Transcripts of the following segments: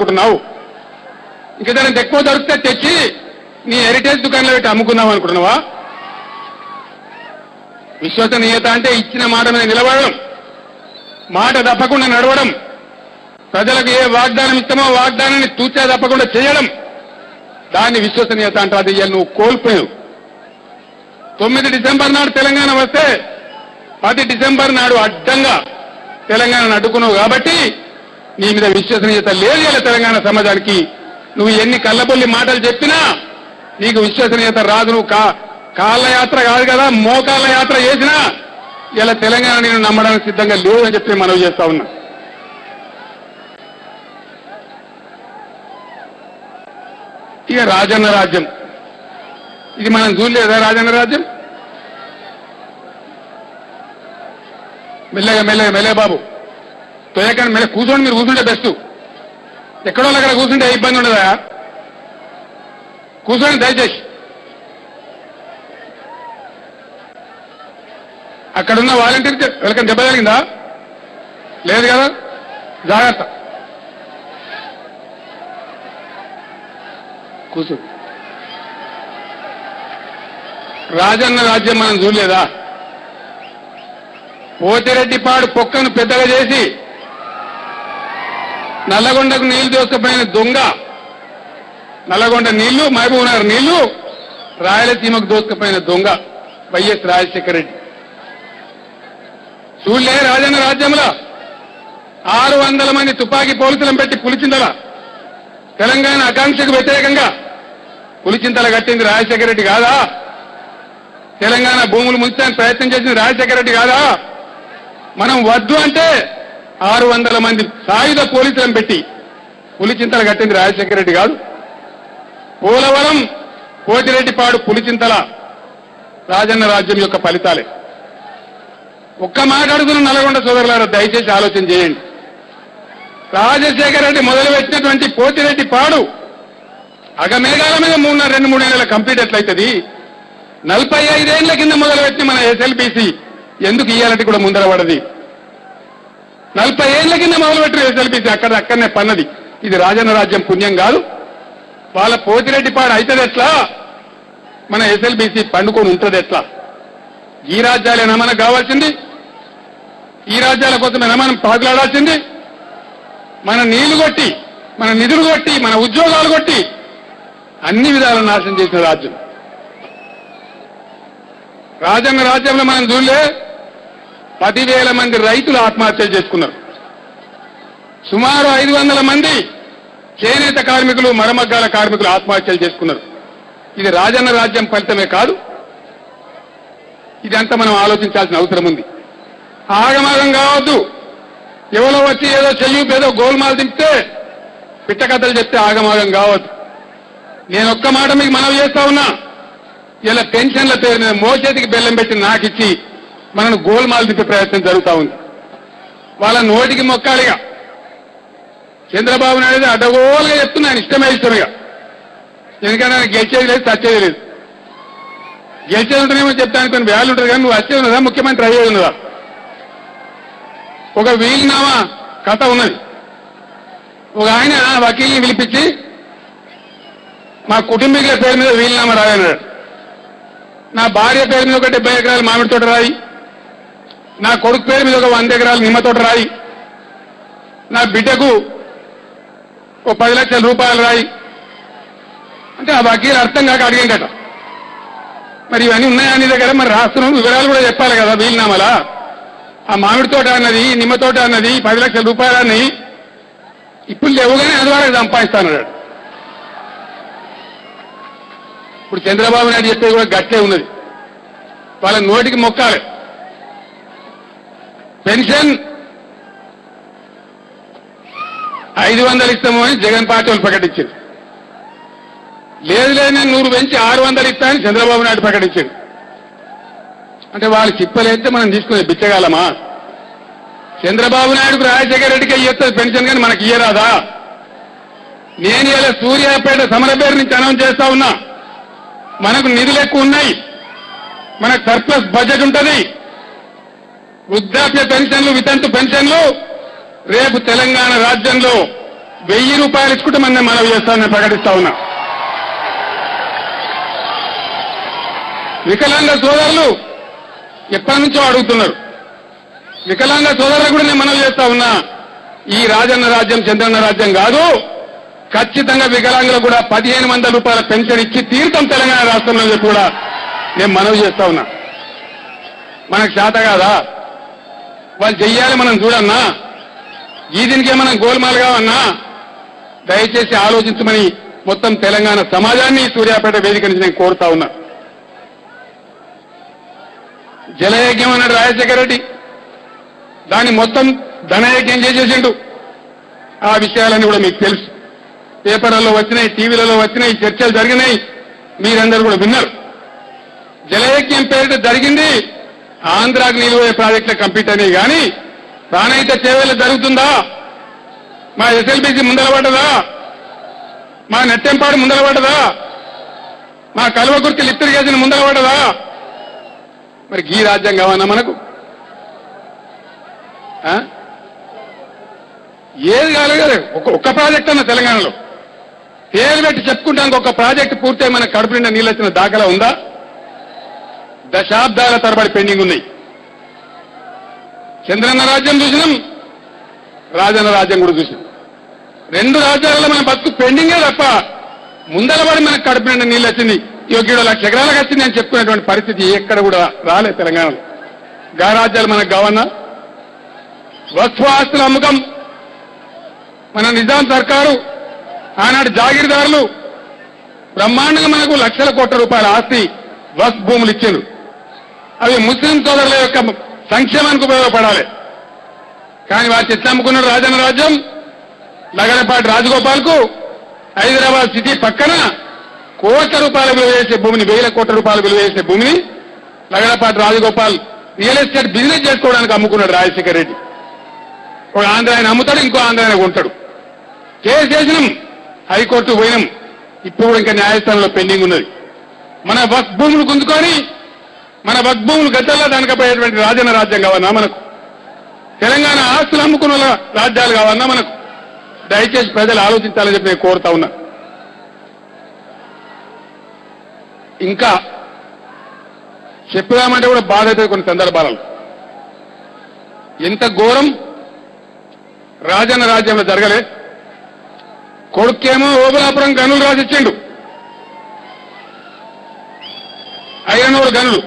అనుకుంటున్నావు? ఇంకా దానికి ఎక్కువ దొరికితే తెచ్చి నీ హెరిటేజ్ దుకాణంలో పెట్టి అమ్ముకున్నావు అనుకుంటున్నావా? విశ్వసనీయత అంటే ఇచ్చిన మాట మీద నిలబడడం, మాట తప్పకుండా నడవడం, ప్రజలకు ఏ వాగ్దానం ఇస్తామో వాగ్దానాన్ని తూచా తప్పకుండా చేయడం, దాన్ని విశ్వసనీయత అంటే అది నువ్వు కోల్పోయావు. 9 డిసెంబర్ నాడు తెలంగాణ వస్తే 10 డిసెంబర్ నాడు అడ్డంగా తెలంగాణను అడ్డుకున్నావు కాబట్టి నీ మీద విశ్వసనీయత లేదు ఇలా తెలంగాణ సమాజానికి. నువ్వు ఎన్ని కళ్ళబొల్లి మాటలు చెప్పినా నీకు విశ్వసనీయత రాదు. నువ్వు కాళ్ళ యాత్ర కాదు కదా, మోకాళ్ళ యాత్ర చేసినా ఇలా తెలంగాణ నేను నమ్మడానికి సిద్ధంగా లేదు అని చెప్పి మనవి చేస్తా ఉన్నా. ఇక రాజన్న రాజ్యం, ఇది మనం చూడలేదా? రాజన్న రాజ్యం మెల్లగా మెల్లగా మెల్లగా బాబు తొయకండి, మెల్ల కూర్చోండి. మీరు కూర్చుంటే బెస్ట్. ఎక్కడో అక్కడ కూర్చుంటే ఇబ్బంది ఉండదా? కూర్చోండి దయచేసి. అక్కడున్న వాలంటీర్ వెళ్ళకని దెబ్బ జరిగిందా? లేదు కదా, జాగ్రత్త. కూర్చో. రాజన్న రాజ్యం మనం చూడలేదా? పోతిరెడ్డిపాడు పొక్కను పెద్దగా చేసి నల్లగొండకు నీళ్లు దోసుకుపోయిన దొంగ, నల్లగొండ నీళ్లు, మహబూబ్ నగర్ నీళ్లు రాయలసీమకు దోసుకుపోయిన దొంగ వైఎస్ రాజశేఖర రెడ్డి. చూడలే రాజన్న రాజ్యంలో 600 మంది తుపాకీ పోలీసులను పెట్టి పులిచింతల తెలంగాణ ఆకాంక్షకు వ్యతిరేకంగా పులిచింతల కట్టింది రాజశేఖర రెడ్డి కాదా? తెలంగాణ భూములు ముంచడానికి ప్రయత్నం చేసింది రాజశేఖర రెడ్డి కాదా? మనం వద్దు అంటే 600 మంది సాయుధ పోలీసులను పెట్టి పులిచింతల కట్టింది రాజశేఖర రెడ్డి కాదు. పోలవరం, పోతిరెడ్డిపాడు, పులిచింతల రాజన్న రాజ్యం యొక్క ఫలితాలే. ఒక్క మాట అడుగుతున్న నల్గొండ సోదరులారా, దయచేసి ఆలోచన చేయండి. రాజశేఖర రెడ్డి మొదలుపెట్టినటువంటి పోతిరెడ్డిపాడు అగమేఘాల మీద 2-3 నెలల కంప్లీట్ ఎట్లయితుంది? 45 ఏళ్ల కింద మొదలుపెట్టిన మన ఎస్ఎల్బీసీ ఎందుకు ఇయ్యాలంటే కూడా ముందర పడది? 40 ఏళ్ల కింద మొదలుపెట్టిన ఎస్ఎల్బీసీ అక్కడనే పన్నది. ఇది రాజన్న రాజ్యం పుణ్యం కాదు. వాళ్ళ పోతిరెడ్డిపాడు అవుతుంది ఎట్లా? మన ఎస్ఎల్బీసీ పండుకొని ఉంటుంది ఎట్లా? ఈ రాజ్యాలేనా మనకు కావాల్సింది? ఈ రాజ్యాల కోసమేనా మనం పాకులాడాల్సింది? మన నీళ్లు కొట్టి, మన నిధులు కొట్టి, మన ఉద్యోగాలు కొట్టి అన్ని విధాలను నాశనం చేసిన రాజ్యం రాజన్న రాజ్యంలో మనం చూడలే. 10,000 మంది రైతులు ఆత్మహత్యలు చేసుకున్నారు. సుమారు 500 మంది చేనేత కార్మికులు, మరమగ్గాల కార్మికులు ఆత్మహత్యలు చేసుకున్నారు. ఇది రాజన్న రాజ్యం ఫలితమే కాదు. ఇదంతా మనం ఆలోచించాల్సిన అవసరం ఉంది. ఆగమాగం కావద్దు. ఎవరో వచ్చి ఏదో చెయ్యూపేదో గోల్మాలు దింపితే పిట్టకథలు చెప్తే ఆగమాగం కావద్దు. నేను ఒక్క మాట మీకు మనవి చేస్తా ఉన్నా. ఇలా పెన్షన్ల పేరు మీద మోచేతికి బెల్లం పెట్టి నాకిచ్చి మనను గోల్మాలు దింపే ప్రయత్నం జరుగుతూ ఉంది. వాళ్ళ నోటికి మొక్కాలిగా. చంద్రబాబు నాయుడు అడ్డగోలుగా చెప్తున్నాను, ఇష్టమే. ఎందుకంటే నాకు గెలిచేది లేదు, చచ్చేది లేదు. గెలిచేది ఉంటేనేమో చెప్తాను కొన్ని వ్యాలు ఉంటుంది, కానీ నువ్వు వచ్చేది ఉన్నదా? ముఖ్యమంత్రి అయ్యేది ఉన్నదా? ఒక వీలునామా కథ ఉన్నది. ఒక ఆయన వకీల్ని పిలిపించి మా కుటుంబీకుల పేరు మీద వీలునామా రాయన్నాడు. నా భార్య పేరు మీద ఒక 70 ఎకరాలు మామిడి తోట రాయి, నా కొడుకు పేరు మీద ఒక 100 ఎకరాలు నిమ్మ తోట రాయి, నా బిడ్డకు ఒక 10 లక్షల రూపాయలు రాయి అంటే ఆ వకీలు అర్థం కాక అడిగిందట. మరి ఇవన్నీ ఉన్నాయా నీ దగ్గర? మరి రాస్తున్నాం, వివరాలు కూడా చెప్పాలి కదా వీలునామాలా. ఆ మామిడి తోట అన్నది, నిమ్మ తోట అన్నది, 10 లక్షల రూపాయలు అన్నది ఇప్పుడు లేవుగానే అది వరకు సంపాదిస్తానన్నాడు. ఇప్పుడు చంద్రబాబు నాయుడు చెప్పేది కూడా గట్టే ఉన్నది. వాళ్ళ నోటికి మొక్కాలి. పెన్షన్ 500 ఇస్తాము అని జగన్ పార్టీ వాళ్ళు ప్రకటించారు. లేదు నేను 100 పెంచి 600 ఇస్తానని చంద్రబాబు నాయుడు ప్రకటించాడు. అంటే వాళ్ళు చిప్పలేస్తే మనం తీసుకునే బిచ్చగాలమా? చంద్రబాబు నాయుడుకు రాజశేఖర రెడ్డికి ఇయ్యేస్తుంది పెన్షన్, కానీ మనకి ఇయ్యరాదా? నేను ఇలా సూర్యాపేట సమరపేట నుంచి అనౌన్స్ చేస్తా ఉన్నా. మనకు నిధులు ఎక్కువ ఉన్నాయి, మనకు సర్ప్లస్ బడ్జెట్ ఉంటుంది. వృద్ధాప్య పెన్షన్లు, వితంతు పెన్షన్లు రేపు తెలంగాణ రాజ్యంలో రూపాయలు ఇచ్చుకుంటే మనం మనవి చేస్తామని ప్రకటిస్తా ఉన్నా. వికలాంగ సోదరులు ఎప్పటి నుంచో అడుగుతున్నారు. వికలాంగ సోదరులు కూడా నేను మనవి చేస్తా ఉన్నా, ఈ రాజన్న రాజ్యం చంద్రన్న రాజ్యం కాదు, ఖచ్చితంగా వికలాంగులకు కూడా 1500 రూపాయల పెన్షన్ ఇచ్చి తీర్థం తెలంగాణ రాష్ట్రంలో చెప్పి కూడా నేను మనవి చేస్తా ఉన్నా. మనకు చేత కాదా? వాళ్ళు చెయ్యాలి, మనం చూడన్నా. ఈ దీనికే మనం గోల్మాల్ కావన్నా? దయచేసి ఆలోచించమని మొత్తం తెలంగాణ సమాజాన్ని సూర్యాపేట వేదిక నుంచి నేను కోరుతా ఉన్నా. జలయజ్ఞం అన్నాడు రాజశేఖర రెడ్డి, దాన్ని మొత్తం ధనయజ్ఞం చేసేసిండు. ఆ విషయాలన్నీ కూడా మీకు తెలుసు, పేపర్లలో వచ్చినాయి, టీవీలలో వచ్చినాయి, చర్చలు జరిగినాయి, మీరందరూ కూడా విన్నారు. జలయజ్ఞం పేరిట జరిగింది ఆంధ్రాకు నిలువే ప్రాజెక్టుల కంప్లీట్ అనేవి, కానీ ప్రాణహిత చేవేళ జరుగుతుందా? మా ఎస్ఎల్బీసీ ముందర పడ్డదా? మా నెట్టెంపాడు ముందర పడ్డదా? మా కల్వకుర్తి లిఫ్ట్ ఇరిగేషన్ ముందర పడ్డదా? మరి ఈ రాజ్యం కావన్నా మనకు? ఏది కాలేదు. ఒక్క ప్రాజెక్ట్ అన్న తెలంగాణలో పేరు పెట్టి చెప్పుకుంటానికి ఒక ప్రాజెక్టు పూర్తయి మన కడుపు నిండా నీళ్ళు వచ్చిన దాఖలా ఉందా? దశాబ్దాల తరబడి పెండింగ్ ఉన్నాయి. చంద్రన్న రాజ్యం చూసినాం, రాజన్న రాజ్యం కూడా చూసినాం. 2 రాజ్యాలలో మన బతుకు పెండింగే తప్ప ముందరబడి మనకు కడుపు నిండా నీళ్ళు వచ్చింది, యోగ్యుడు 1,00,000 ఎకరాలకు వచ్చింది అని చెప్పుకునేటువంటి పరిస్థితి ఎక్కడ కూడా రాలేదు తెలంగాణలో. గా రాజ్యాలు మనకు కావన్నా? వక్ఫ్ ఆస్తుల అమ్మకం, మన నిజాం సర్కారు ఆనాడు జాగీర్దారులు బ్రహ్మాండంగా మనకు లక్షల కోట్ల రూపాయల ఆస్తి వక్ఫ్ భూములు ఇచ్చారు. అవి ముస్లిం సోదరుల యొక్క సంక్షేమానికి ఉపయోగపడాలి. కానీ వాటి ఎట్లా అమ్ముకున్నాడు రాజన్న రాజ్యం? లగడపాటి రాజగోపాల్కు హైదరాబాద్ సిటీ పక్కన కోట్ల రూపాయల విలువ చేసే భూమిని, 1000 కోట్ల రూపాయల విలువ చేసే భూమిని Lagadapati Rajagopal real estate business చేసుకోవడానికి అమ్ముకున్నాడు రాజశేఖర రెడ్డి. ఒక ఆంధ్ర ఆయన అమ్ముతాడు, ఇంకో ఆంధ్ర ఆయన కొంటాడు. కేసు చేసినాం, హైకోర్టు పోయినాం, ఇప్పుడు కూడా ఇంకా న్యాయస్థానంలో పెండింగ్ ఉన్నది. మన వక్ఫ్ భూములు గుంజుకొని మన వక్ఫ్ భూములు గద్దల్లా దానికపోయేటువంటి రాజన్న రాజ్యం కావన్నా మనకు? తెలంగాణ ఆస్తులు అమ్ముకున్న రాజ్యాలు కావన్నా మనకు? దయచేసి ప్రజలు ఆలోచించాలని చెప్పి నేను కోరుతా ఉన్నా. ఇంకా చెప్పుదామంటే కూడా బాధ అవుతుంది కొన్ని సందర్భాలలో. ఎంత ఘోరం రాజన్న రాజ్యంలో జరగలే. కొడుకేమో ఓబులాపురం గనులు రాసిచ్చిండు, ఐరనూరు గనులు.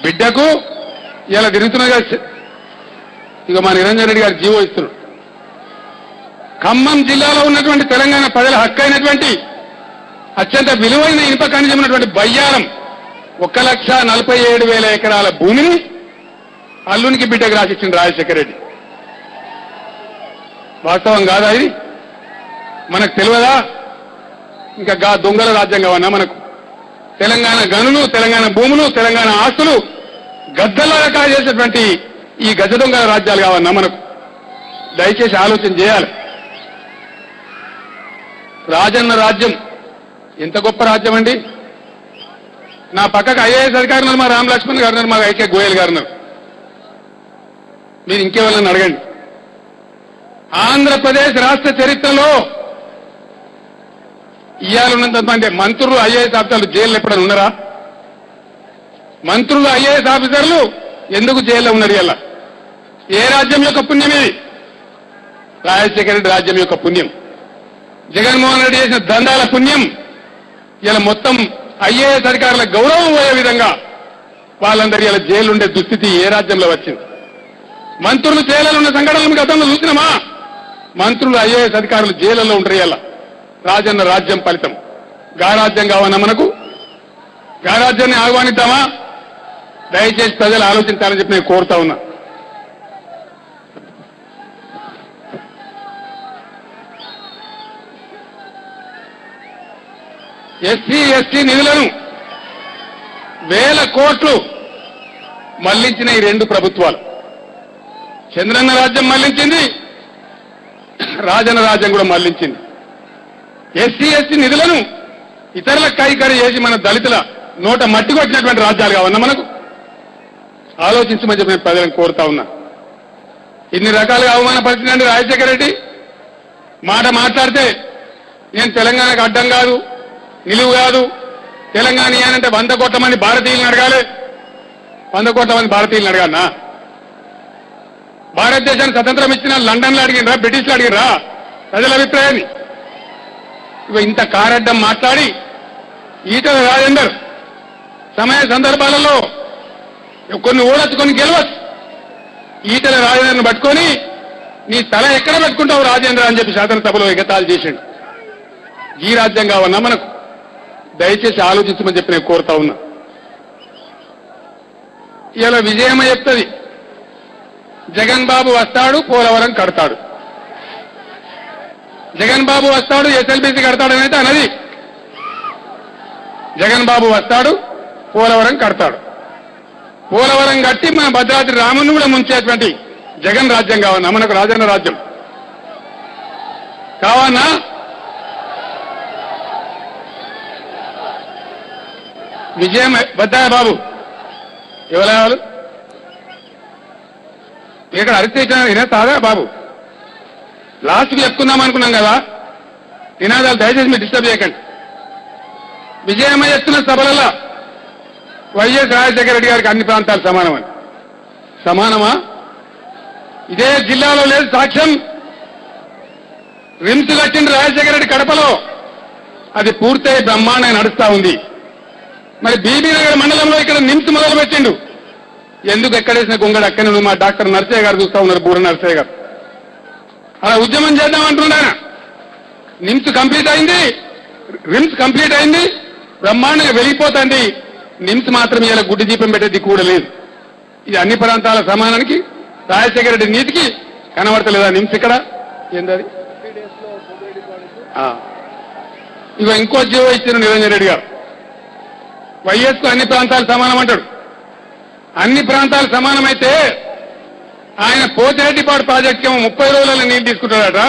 బిడ్డకు ఇలా తిరుగుతున్నగా ఇక మా నిరంజన్ రెడ్డి గారు జీవో ఇస్తున్నాడు. ఖమ్మం జిల్లాలో ఉన్నటువంటి తెలంగాణ ప్రజల హక్కు అయినటువంటి అత్యంత విలువైన ఇనుప ఖనిజం ఉన్నటువంటి బయ్యారం 1,47,000 ఎకరాల భూమిని అల్లునికి బిడ్డకు రాసిచ్చిండు రాజశేఖర రెడ్డి. వాస్తవం కాదా ఇది? మనకు తెలియదా? ఇంకా దొంగల రాజ్యం కావన్నా మనకు? తెలంగాణ గనులు, తెలంగాణ భూములు, తెలంగాణ ఆస్తులు గద్దల్లాగా కాజేసేటువంటి ఈ గజ దొంగల రాజ్యాలు కావన్నా మనకు? దయచేసి ఆలోచన చేయాలి. రాజన్న రాజ్యం ఎంత గొప్ప రాజ్యం అండి. నా పక్కకు ఐఏఎస్ అధికారులు మా రామ్ లక్ష్మణ్ గారు ఉన్నారు, మా ఐకే గోయల్ గారు ఉన్నారు. మీరు ఇంకేవాళ్ళని అడగండి. ఆంధ్రప్రదేశ్ రాష్ట్ర చరిత్రలో ఇయ్యాలున్నంత మంత్రులు, ఐఏఎస్ ఆఫీసర్లు జైల్లో ఎప్పుడైనా ఉన్నారా? మంత్రులు, ఐఏఎస్ ఆఫీసర్లు ఎందుకు జైల్లో ఉన్నారు? ఇలా ఏ రాజ్యం యొక్క పుణ్యం ఇది? రాజశేఖర రెడ్డి రాజ్యం యొక్క పుణ్యం, జగన్మోహన్ రెడ్డి చేసిన దందాల పుణ్యం. ఇలా మొత్తం ఐఏఎస్ అధికారుల గౌరవం పోయే విధంగా వాళ్ళందరూ ఇలా జైలు ఉండే దుస్థితి ఏ రాజ్యంలో వచ్చింది? మంత్రులు జైల్లో ఉన్న సంఘటనలు గతంలో చూసినామా? మంత్రులు, ఐఏఎస్ అధికారులు జైళ్లలో ఉంటారు. ఇలా రాజన్న రాజ్యం ఫలితం. గా రాజ్యం కావన్నా మనకు? గా రాజ్యాన్ని ఆహ్వానిద్దామా? దయచేసి ప్రజలు ఆలోచించాలని చెప్పి నేను కోరుతా ఉన్నా. ఎస్సీ, ఎస్టీ నిధులను 1000 కోట్లు మళ్లించిన ఈ 2 ప్రభుత్వాలు. చంద్రన్న రాజ్యం మళ్లించింది, రాజన్న రాజ్యం కూడా మళ్లించింది. ఎస్సీ, ఎస్టీ నిధులను ఇతరుల కైకరి చేసి మన దళితుల నోట మట్టి కొట్టినటువంటి రాజ్యాలు కావన్నా మనకు? ఆలోచించమని చెప్పి నేను ప్రజలను కోరుతా ఉన్నా. ఇన్ని రకాలుగా అవమానపరిచినండి రాజశేఖర రెడ్డి. మాట మాట్లాడితే నేను తెలంగాణకు అడ్డం కాదు, నిలువు కాదు, తెలంగాణ అంటే 100 కోట్ల మంది భారతీయులను అడగాలి. 100 కోట్ల మంది భారతీయులను అడగాలనా? భారతదేశానికి స్వతంత్రం ఇచ్చిన లండన్లో అడిగినరా, బ్రిటిష్లో అడిగినరా ప్రజల అభిప్రాయాన్ని? ఇంత కారడ్డం మాట్లాడి ఈటల రాజేందర్ సమయ సందర్భాలలో కొన్ని ఓడొచ్చు, కొన్ని గెలవచ్చు. ఈటల రాజేందర్ను పట్టుకొని నీ తల ఎక్కడ పెట్టుకుంటావు రాజేంద్ర అని చెప్పి శాసనసభలో ఎగతాళి చేసిండు. ఈ రాజ్యం కావన్నా మనకు? దయచేసి ఆలోచించమని చెప్పి నేను కోరుతా ఉన్నా. ఇలా విజయమ్మ చెప్తుంది, జగన్ బాబు వస్తాడు, పోలవరం కడతాడు. జగన్ బాబు వస్తాడు, ఎస్ఎల్బీసీ కడతాడని అయితే అన్నది. జగన్ బాబు వస్తాడు, పోలవరం కడతాడు. పోలవరం కట్టి మన భద్రాద్రి రాముని కూడా ముంచేటువంటి జగన్ రాజ్యం కావన్నా మనకు? రాజన్న రాజ్యం కావన్నా? విజయం వద్దాయా బాబు? ఎవరు ఇక్కడ అరిస్తే ఇచ్చిన తాదా బాబు? లాస్ట్కి చెప్పుకుందాం అనుకున్నాం కదా, నినాదాలు దయచేసి మీరు డిస్టర్బ్ చేయకండి. విజయమ్మ చేస్తున్న సభలలో వైఎస్ రాజశేఖర రెడ్డి గారికి అన్ని ప్రాంతాలు సమానమని. సమానమా? ఇదే జిల్లాలో లేదు సాక్ష్యం. రిమ్స్ కట్టింది రాజశేఖర రెడ్డి కడపలో, అది పూర్తయి బ్రహ్మాండంగా నడుస్తా ఉంది. మరి బీబీ నగర్ మండలంలో ఇక్కడ నిమ్స్ మొదలు పెట్టిండు. ఎందుకు ఎక్కడేసిన గొంగడు అక్కడే మా డాక్టర్ నర్సయ్య గారు చూస్తా ఉన్నారు, బూర నర్సయ్య గారు. అలా ఉద్యమం చేద్దాం అంటున్నాడు. నిమ్స్ కంప్లీట్ అయింది, రిమ్స్ కంప్లీట్ అయింది, బ్రహ్మాండంగా వెలిగిపోతుంది. నిమ్స్ మాత్రం ఇలా గుడ్డి దీపం పెట్టేది కూడా లేదు. ఇది అన్ని ప్రాంతాల సమానానికి రాజశేఖర రెడ్డి నీతికి కనబడతలేదా నిమ్స్ ఇక్కడ? ఏంటది? ఇక ఇంకో జీవో ఇచ్చిన నిరంజన్ రెడ్డి గారు, వైఎస్ కు అన్ని ప్రాంతాలు సమానం అంటాడు. అన్ని ప్రాంతాలు సమానమైతే ఆయన పోతిరెడ్డిపాడు ప్రాజెక్ట్ ఏమో 30 రోజులలో నీళ్లు తీసుకుంటాడట.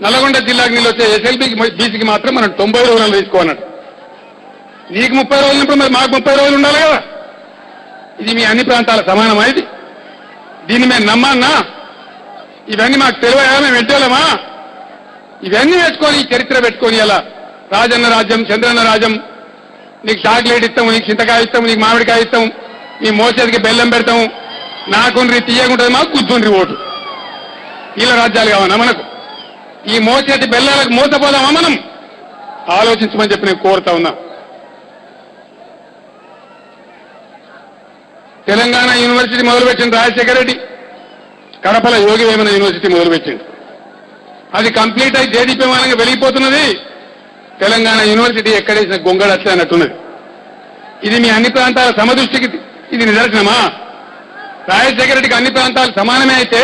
నల్గొండ జిల్లాకు నీళ్ళు వచ్చే ఎస్ఎల్బీకి బీసీకి మాత్రం మనం 90 రోజులలో తీసుకోవాలన్నట్టు. నీకు 30 రోజులు ఉన్నప్పుడు మరి మాకు 30 రోజులు ఉండాలి కదా. ఇది మీ అన్ని ప్రాంతాల సమానమా? ఇది దీన్ని మేము నమ్మన్నా? ఇవన్నీ మాకు తెలివయా? మేము వెంటేలమా? ఇవన్నీ వేసుకొని చరిత్ర పెట్టుకొని ఇలా రాజన్న రాజ్యం, చంద్రన్న రాజ్యం, నీకు చాక్లెట్ ఇస్తాము, నీకు చింతకాయ ఇస్తాము, నీకు మామిడికాయ ఇస్తాము, నీ మోసేదికి బెల్లం పెడతాము, నాకుండ్రి తీయకుంటుంది, మాకు కూర్చుండ్రి ఓటు. ఇలా రాజ్యాలు కావన్నా మనకు? ఈ మోసేటి బెల్లాలకు మోసపోదామా మనం? ఆలోచించమని చెప్పి నేను కోరుతా ఉన్నా. తెలంగాణ యూనివర్సిటీ మొదలుపెట్టింది రాజశేఖర రెడ్డి, కడపల యోగి వేమన యూనివర్సిటీ మొదలుపెట్టింది. అది కంప్లీట్ అయి దేదీప్యమానంగా వెలిగిపోతున్నది. తెలంగాణ యూనివర్సిటీ ఎక్కడేసిన గొంగడు అట్లా అన్నట్టున్నది. ఇది మీ అన్ని ప్రాంతాల సమదృష్టికి ఇది నిదర్శనమా? రాజశేఖర రెడ్డికి అన్ని ప్రాంతాలు సమానమే అయితే,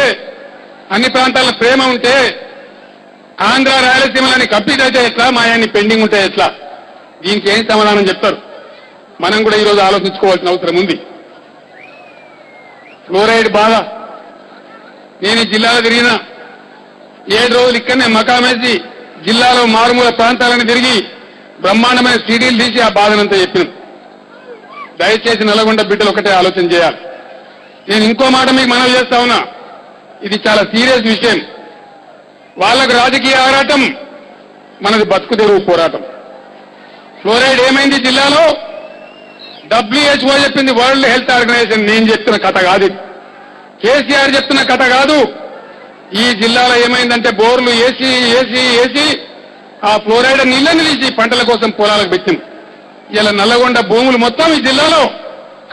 అన్ని ప్రాంతాల ప్రేమ ఉంటే, ఆంధ్ర రాయలసీమలని కంప్లీట్ అయితే ఎట్లా, మాయాన్ని పెండింగ్ ఉంటే ఎట్లా? దీనికి ఏం సమాధానం చెప్తారు? మనం కూడా ఈరోజు ఆలోచించుకోవాల్సిన అవసరం ఉంది. ఫ్లోరైడ్ బాధ. నేను ఈ జిల్లాలో తిరిగిన 7 రోజులు ఇక్కడనే మకామేసి జిల్లాలో మారుమూల ప్రాంతాలను తిరిగి బ్రహ్మాండమైన సీడీలు తీసి ఆ బాధనంతా చెప్పినాం. దయచేసి నల్గొండ బిడ్డలు ఒకటే ఆలోచన చేయాలి. నేను ఇంకో మాట మీకు మనవి చేస్తా ఉన్నా, ఇది చాలా సీరియస్ విషయం. వాళ్లకు రాజకీయ ఆరాటం, మనది బతుకు తెరువు పోరాటం. ఫ్లోరైడ్ ఏమైంది జిల్లాలో? WHO చెప్పింది, వరల్డ్ హెల్త్ ఆర్గనైజేషన్. నేను చెప్తున్న కథ కాదు, కేసీఆర్ చెప్తున్న కథ కాదు. ఈ జిల్లాలో ఏమైందంటే బోర్లు ఏసీ ఆ ఫ్లోరైడ్ నీళ్ళని తీసి పంటల కోసం పొలాలకు పెట్టింది. ఇలా నల్లగొండ భూములు మొత్తం ఈ జిల్లాలో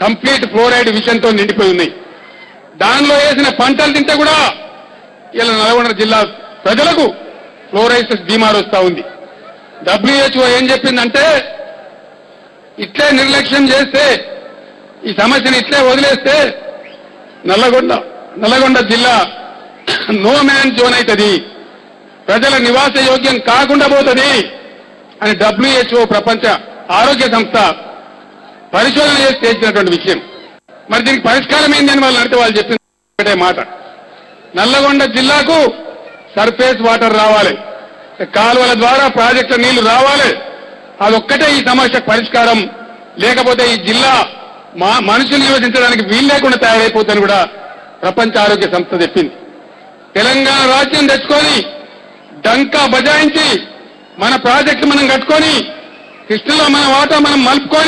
కంప్లీట్ ఫ్లోరైడ్ విషయంతో నిండిపోయి ఉన్నాయి. దానిలో వేసిన పంటలు తింటే కూడా ఇలా నల్గొండ జిల్లా ప్రజలకు ఫ్లోరైసిస్ బీమారు వస్తా ఉంది. WHO ఏం చెప్పిందంటే, ఇట్లే నిర్లక్ష్యం చేస్తే, ఈ సమస్యను ఇట్లే వదిలేస్తే నల్లగొండ జిల్లా నో మ్యాన్ జోన్ అవుతుంది, ప్రజల నివాస యోగ్యం కాకుండా పోతుంది అని WHO ప్రపంచ ఆరోగ్య సంస్థ పరిశోధన చేసి చేసినటువంటి విషయం. మరి దీనికి పరిష్కారం ఏందని వాళ్ళు అంటే వాళ్ళు చెప్పిన ఒకటే మాట, నల్లగొండ జిల్లాకు సర్ఫేస్ వాటర్ రావాలి, కాలువల ద్వారా ప్రాజెక్టుల నీళ్లు రావాలి. అదొక్కటే ఈ సమస్యకు పరిష్కారం. లేకపోతే ఈ జిల్లా మనుషులు నియోజించడానికి వీలు లేకుండా తయారైపోతుందని కూడా ప్రపంచ ఆరోగ్య సంస్థ చెప్పింది. తెలంగాణ రాజ్యం తెచ్చుకొని డంకా బజాయించి మన ప్రాజెక్టు మనం కట్టుకొని కృష్ణలో మన వాటా మనం మలుపుకొని